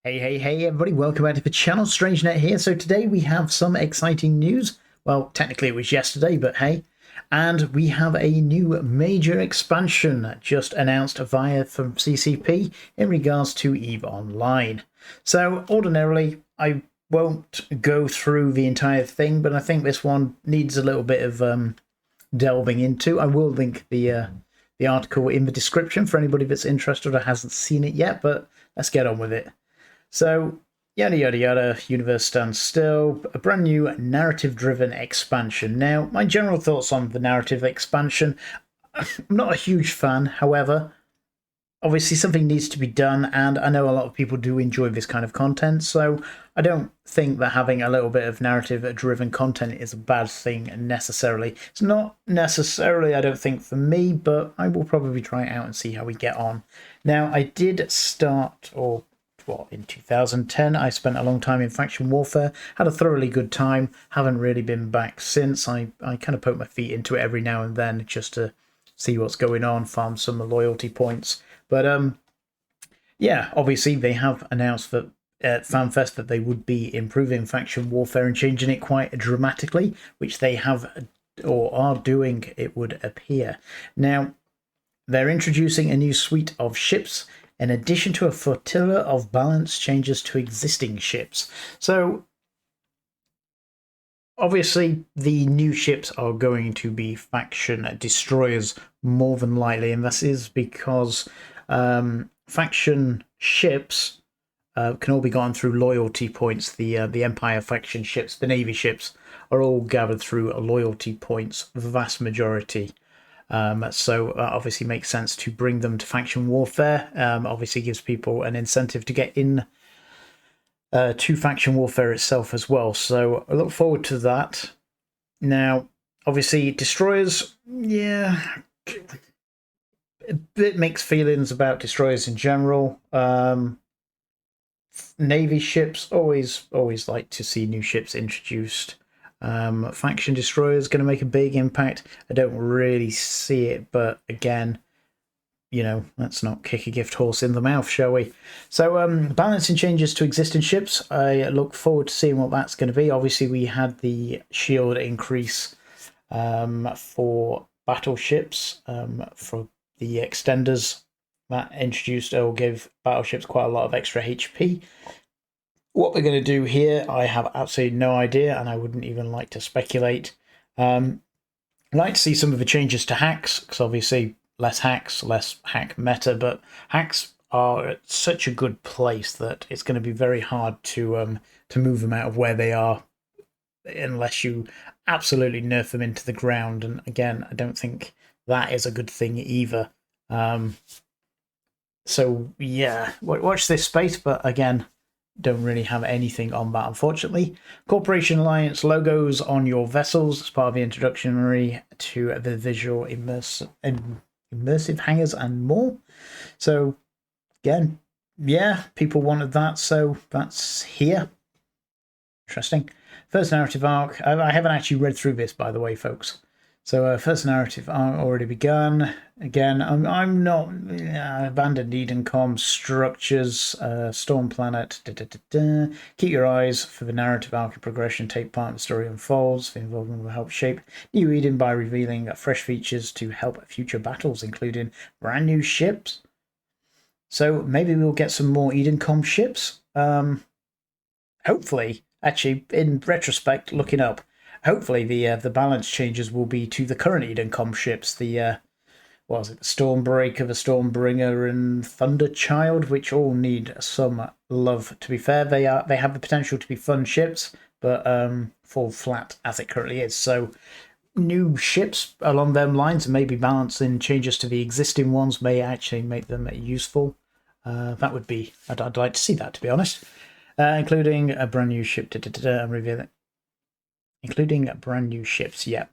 Hey, everybody, welcome back to the channel. StrangeNet here. So today we have some exciting news. Well, technically it was yesterday, but hey. And we have a new major expansion just announced from CCP in regards to EVE Online. So ordinarily, I won't go through the entire thing, but I think this one needs a little bit of delving into. I will link the article in the description for anybody that's interested or hasn't seen it yet, but let's get on with it. So, yada yada yada, universe stands still, a brand new narrative-driven expansion. Now, my general thoughts on the narrative expansion, I'm not a huge fan, however, obviously something needs to be done, and I know a lot of people do enjoy this kind of content, so I don't think that having a little bit of narrative-driven content is a bad thing necessarily. It's not necessarily, I don't think, for me, but I will probably try it out and see how we get on. Now, I did start, or in 2010, I spent a long time in faction warfare, had a thoroughly good time, haven't really been back since. I kind of poke my feet into it every now and then just to see what's going on, farm some loyalty points. But yeah, obviously they have announced that at FanFest that they would be improving faction warfare and changing it quite dramatically, which they have or are doing, it would appear. Now, they're introducing a new suite of ships in addition to a flotilla of balance changes to existing ships. So, obviously, the new ships are going to be faction destroyers more than likely, and this is because faction ships can all be gotten through loyalty points. The Empire faction ships, the Navy ships, are all gathered through loyalty points, the vast majority. So obviously makes sense to bring them to faction warfare. Obviously gives people an incentive to get in to faction warfare itself as well. So I look forward to that. Now, obviously destroyers, yeah, a bit mixed feelings about destroyers in general. Navy ships, always like to see new ships introduced. Faction destroyers going to make a big impact. I don't really see it, but again, you know, let's not kick a gift horse in the mouth, shall we? So, balancing changes to existing ships. I look forward to seeing what that's going to be. Obviously, we had the shield increase for battleships for the extenders that introduced or gave battleships quite a lot of extra HP. What they're going to do here, I have absolutely no idea, and I wouldn't even like to speculate. I'd like to see some of the changes to hacks, because obviously less hacks, less hack meta, but hacks are at such a good place that it's going to be very hard to move them out of where they are unless you absolutely nerf them into the ground. And again, I don't think that is a good thing either. So yeah, watch this space, but again, don't really have anything on that, unfortunately. Corporation Alliance logos on your vessels as part of the introductory to the visual immersive hangars and more. So, again, yeah, people wanted that, so that's here. Interesting. First narrative arc. I haven't actually read through this, by the way, folks. So, first narrative arc already begun. Again, I'm not abandoned Edencom structures, Storm Planet. Keep your eyes for the narrative arc and progression. Take part in the story unfolds. The involvement will help shape New Eden by revealing fresh features to help future battles, including brand new ships. So maybe we'll get some more Edencom ships. Hopefully, actually, in retrospect, looking up. Hopefully, the balance changes will be to the current Edencom ships. The what was it? The Stormbreaker, the Stormbringer, and Thunderchild, which all need some love. To be fair, they have the potential to be fun ships, but fall flat as it currently is. So, new ships along them lines, and maybe balancing changes to the existing ones may actually make them useful. That would be. I'd like to see that, to be honest. Including a brand new ship. I'm revealing. Including brand new ships, yeah.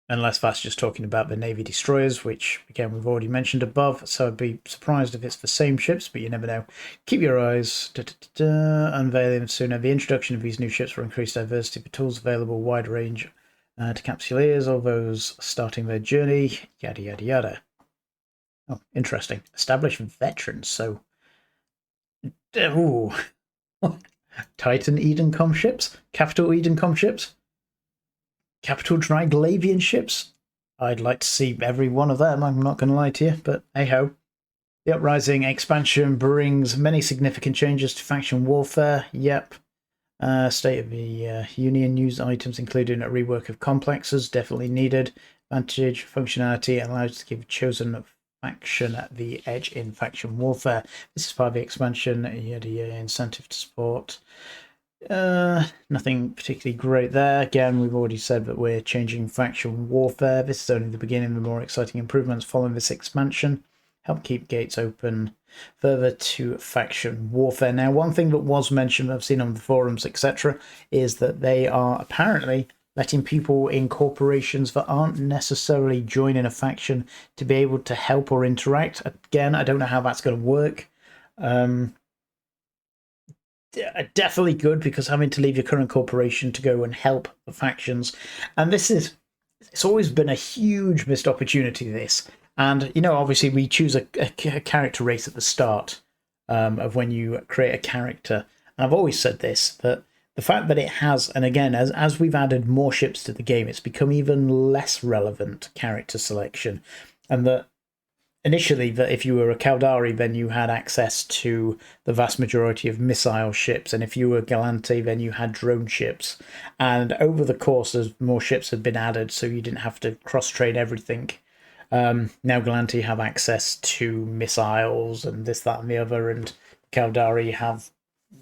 Unless that's just talking about the Navy destroyers, which, again, we've already mentioned above, so I'd be surprised if it's the same ships, but you never know. Keep your eyes. Unveiling sooner. The introduction of these new ships will increase diversity of tools available, wide range to capsuleers or those starting their journey, yada, yada, yada. Oh, interesting. Established veterans, so Ooh. Titan Edencom ships? Capital Edencom ships? Capital Draglavian ships? I'd like to see every one of them, I'm not going to lie to you, but hey-ho. The Uprising expansion brings many significant changes to faction warfare. Yep. State of the Union news items, including a rework of complexes, definitely needed. Advantage functionality allows to give chosen faction the edge in faction warfare. This is part of the expansion. Yada yada, incentive to support. Nothing particularly great there. Again, we've already said that we're changing faction warfare. This is only the beginning of the more exciting improvements following this expansion. Help keep gates open further to faction warfare. Now, one thing that was mentioned, I've seen on the forums, etc., is that they are apparently letting people in corporations that aren't necessarily joining a faction to be able to help or interact. Again, I don't know how that's going to work. Definitely good, because having to leave your current corporation to go and help the factions, and it's always been a huge missed opportunity, this. And, you know, obviously we choose a character race at the start of when you create a character. And I've always said this, that the fact that it has, and again, as we've added more ships to the game, it's become even less relevant character selection. And that initially, that if you were a Caldari, then you had access to the vast majority of missile ships, and if you were Galante, then you had drone ships. And over the course, as more ships have been added, so you didn't have to cross-train everything. Now Galante have access to missiles and this, that, and the other, and Caldari have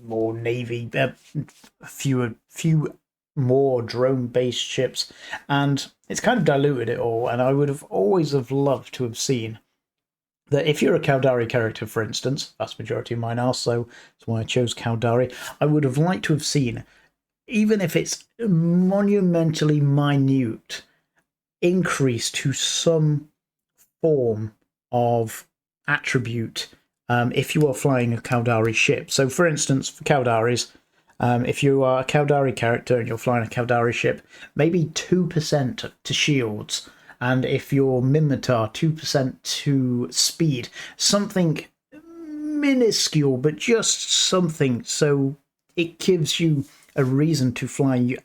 more navy, few more drone-based ships, and it's kind of diluted it all. And I would have always have loved to have seen that if you're a Caldari character, for instance, vast majority of mine are, so that's why I chose Caldari, I would have liked to have seen, even if it's monumentally minute, increase to some form of attribute if you are flying a Caldari ship. So, for instance, for Caldaris, if you are a Caldari character and you're flying a Caldari ship, maybe 2% to shields, and if you're Minmatar, 2% to speed. Something minuscule, but just something, so it gives you a reason to fly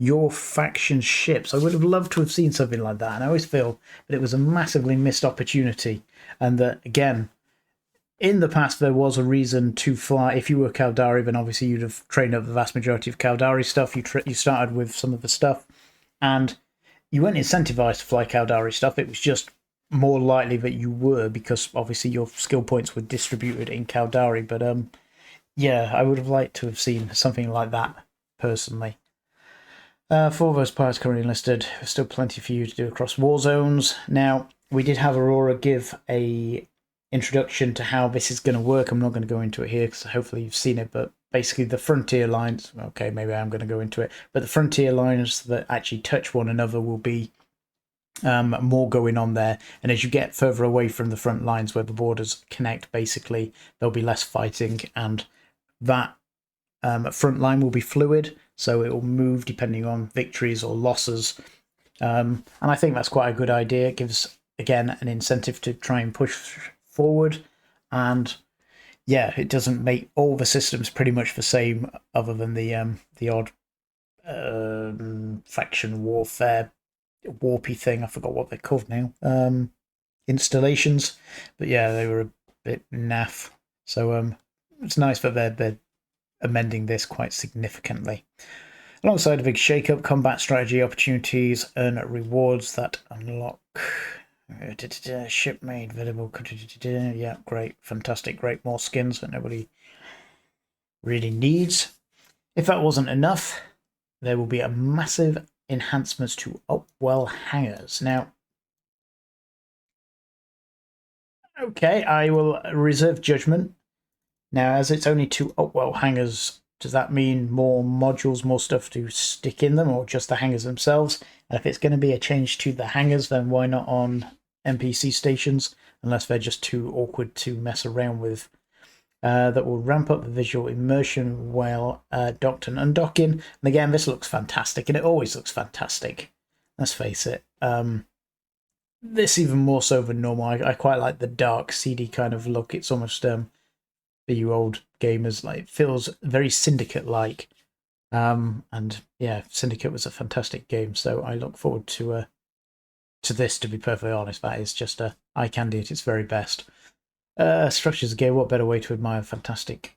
your faction ships. I would have loved to have seen something like that, and I always feel that it was a massively missed opportunity, and that, again, in the past there was a reason to fly. If you were Caldari, then obviously you'd have trained up the vast majority of Caldari stuff. You started with some of the stuff, and you weren't incentivized to fly Caldari stuff. It was just more likely that you were, because obviously your skill points were distributed in Caldari. But yeah, I would have liked to have seen something like that, personally. For those pirates currently listed, there's still plenty for you to do across war zones. Now, we did have Aurora give a introduction to how this is going to work. I'm not going to go into it here because hopefully you've seen it, but basically the frontier lines, okay, maybe I'm going to go into it, but the frontier lines that actually touch one another will be more going on there. And as you get further away from the front lines where the borders connect, basically, there'll be less fighting, and that front line will be fluid, so it will move depending on victories or losses. And I think that's quite a good idea. It gives, again, an incentive to try and push forward. And yeah, it doesn't make all the systems pretty much the same, other than the odd faction warfare warpy thing. I forgot what they're called now. Installations, but yeah, they were a bit naff. So it's nice that they're amending this quite significantly. Alongside a big shake-up, combat strategy opportunities and rewards that unlock. Ship made available. Yeah, great, fantastic, great. More skins that nobody really needs. If that wasn't enough, there will be a massive enhancements to Upwell hangars. Now, okay, I will reserve judgment. Now, as it's only 2 Upwell hangars, does that mean more modules, more stuff to stick in them, or just the hangars themselves? And if it's going to be a change to the hangars, then why not on NPC stations, unless they're just too awkward to mess around with? That will ramp up the visual immersion while docked and undocking. And again, this looks fantastic, and it always looks fantastic. Let's face it. This even more so than normal. I quite like the dark, seedy kind of look. It's almost for you old gamers. Like, it feels very Syndicate-like. And yeah, Syndicate was a fantastic game, so I look forward to this, to be perfectly honest. That is just eye candy at its very best. Structures of game, what better way to admire fantastic,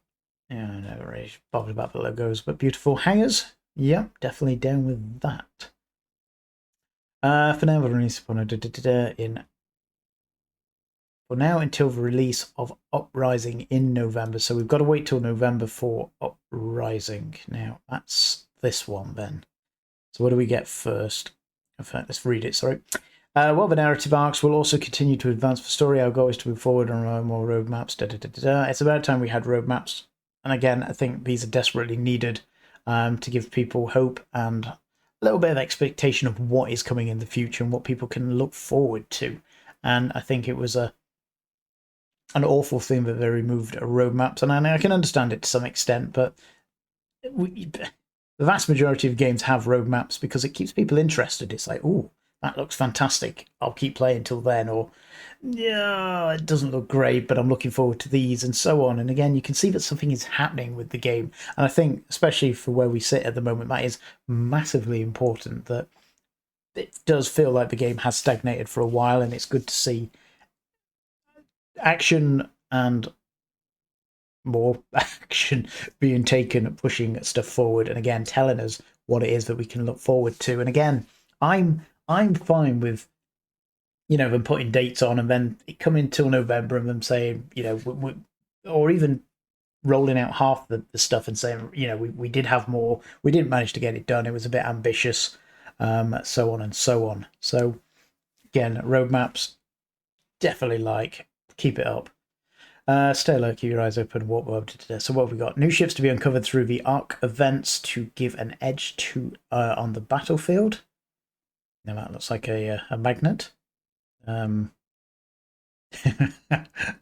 yeah, I never really bothered about the logos, but beautiful hangers. Yep, definitely down with that. For now, we'll release for now until the release of Uprising in November. So we've got to wait till November for Uprising. Now, that's this one then. So what do we get first? In fact, let's read it, sorry. Well, the narrative arcs will also continue to advance the story. Our goal is to move forward on more roadmaps. It's about time we had roadmaps. And again, I think these are desperately needed to give people hope and a little bit of expectation of what is coming in the future and what people can look forward to. And I think it was an awful thing that they removed roadmaps. And I can understand it to some extent, but the vast majority of games have roadmaps because it keeps people interested. It's like, oh, that looks fantastic, I'll keep playing till then, or yeah, it doesn't look great, but I'm looking forward to these, and so on. And again, you can see that something is happening with the game, and I think, especially for where we sit at the moment, that is massively important. That it does feel like the game has stagnated for a while, and it's good to see action and more action being taken, pushing stuff forward, and again, telling us what it is that we can look forward to. And again, I'm fine with, them putting dates on and then it coming till November and them saying, or even rolling out half the stuff and saying, we did have more, we didn't manage to get it done, it was a bit ambitious, so on and so on. So again, roadmaps, definitely keep it up. Stay alert, keep your eyes open. What we're up to today. So what have we got? New ships to be uncovered through the Arc events to give an edge to on the battlefield. Now that looks like a magnet.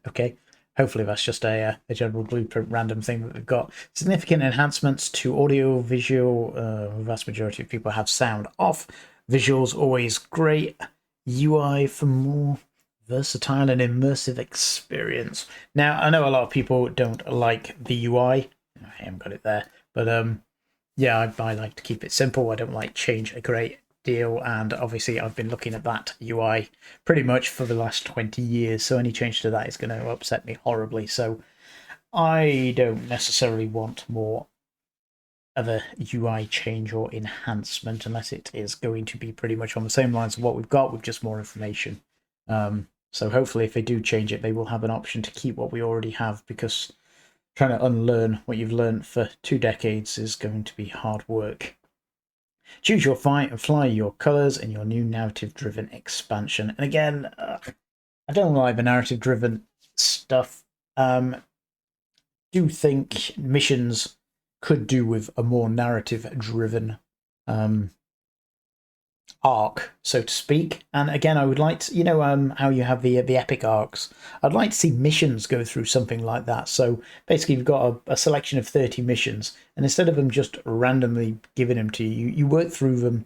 Okay, hopefully that's just a general blueprint random thing that we've got. Significant enhancements to audio, visual. The vast majority of people have sound off. Visuals always great. UI for more versatile and immersive experience. Now, I know a lot of people don't like the UI. I haven't got it there, but yeah, I like to keep it simple. I don't like change a great deal, and obviously I've been looking at that UI pretty much for the last 20 years, so any change to that is going to upset me horribly. So I don't necessarily want more of a UI change or enhancement unless it is going to be pretty much on the same lines of what we've got with just more information. So hopefully if they do change it, they will have an option to keep what we already have, because trying to unlearn what you've learned for 2 decades is going to be hard work. Choose your fight and fly your colours in your new narrative-driven expansion. And again, I don't like the narrative-driven stuff. Do think missions could do with a more narrative-driven arc, so to speak. And again, I would like to, how you have the epic arcs, I'd like to see missions go through something like that. So basically you've got a selection of 30 missions, and instead of them just randomly giving them to you, you work through them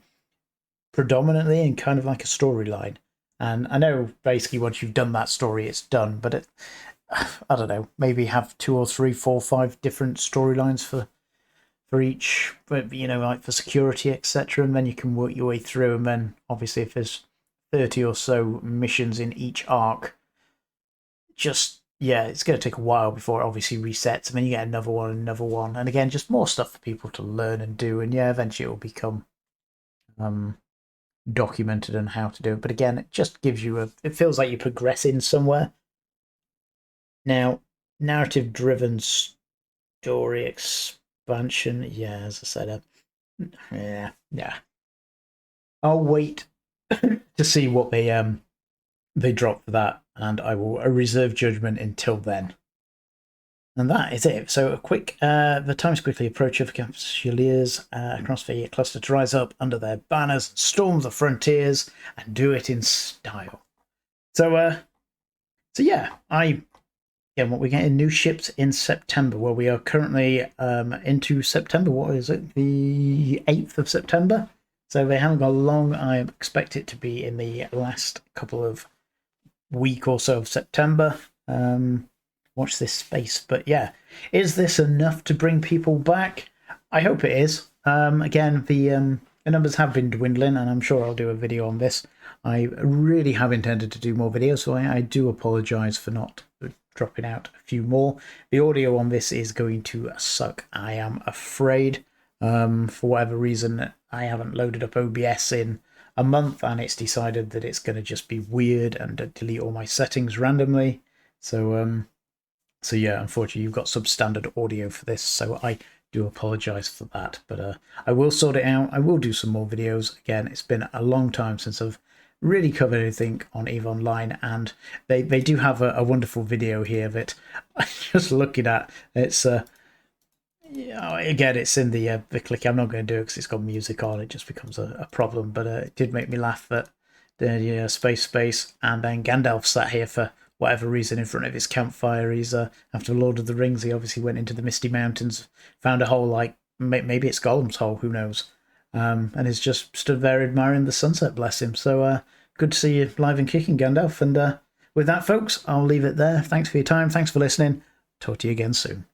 predominantly in kind of like a storyline. And I know basically once you've done that story, it's done, but I don't know, maybe have 2 or 3, 4, 5 different storylines for each, but like for security, etc., and then you can work your way through. And then obviously if there's 30 or so missions in each arc, it's going to take a while before it obviously resets, and then you get another one, and again, just more stuff for people to learn and do. And yeah, eventually it will become documented on how to do it. But again, it just gives you it feels like you're progressing somewhere. Now, narrative driven story expansion, yeah, as I said, yeah. I'll wait to see what they drop for that, and I will reserve judgment until then. And that is it. So a quick, the times quickly approach of Capsuleers across the cluster to rise up under their banners, storm the frontiers, and do it in style. So yeah, what we're getting new ships in September. Well, we are currently into September. What is it? The 8th of September. So they haven't got long. I expect it to be in the last couple of week or so of September. watch this space. But yeah, is this enough to bring people back? I hope it is. Again, the numbers have been dwindling, and I'm sure I'll do a video on this. I really have intended to do more videos, so I do apologise for not dropping out a few more. The audio on this is going to suck, I am afraid. For whatever reason, I haven't loaded up OBS in a month, and it's decided that it's going to just be weird and delete all my settings randomly. So yeah, unfortunately, you've got substandard audio for this, so I do apologise for that. But I will sort it out. I will do some more videos. Again, it's been a long time since I've really covered anything on EVE Online, and they do have a wonderful video here that I'm just looking at. It's again, it's in the click. I'm not going to do it because it's got music on. It just becomes a problem. But it did make me laugh that the space, and then Gandalf sat here for whatever reason in front of his campfire. He's after Lord of the Rings, he obviously went into the Misty Mountains, found a hole, like maybe it's Gollum's hole, who knows, and is just stood there admiring the sunset, bless him. So good to see you live and kicking, Gandalf. And with that, folks, I'll leave it there. Thanks for your time, thanks for listening, talk to you again soon.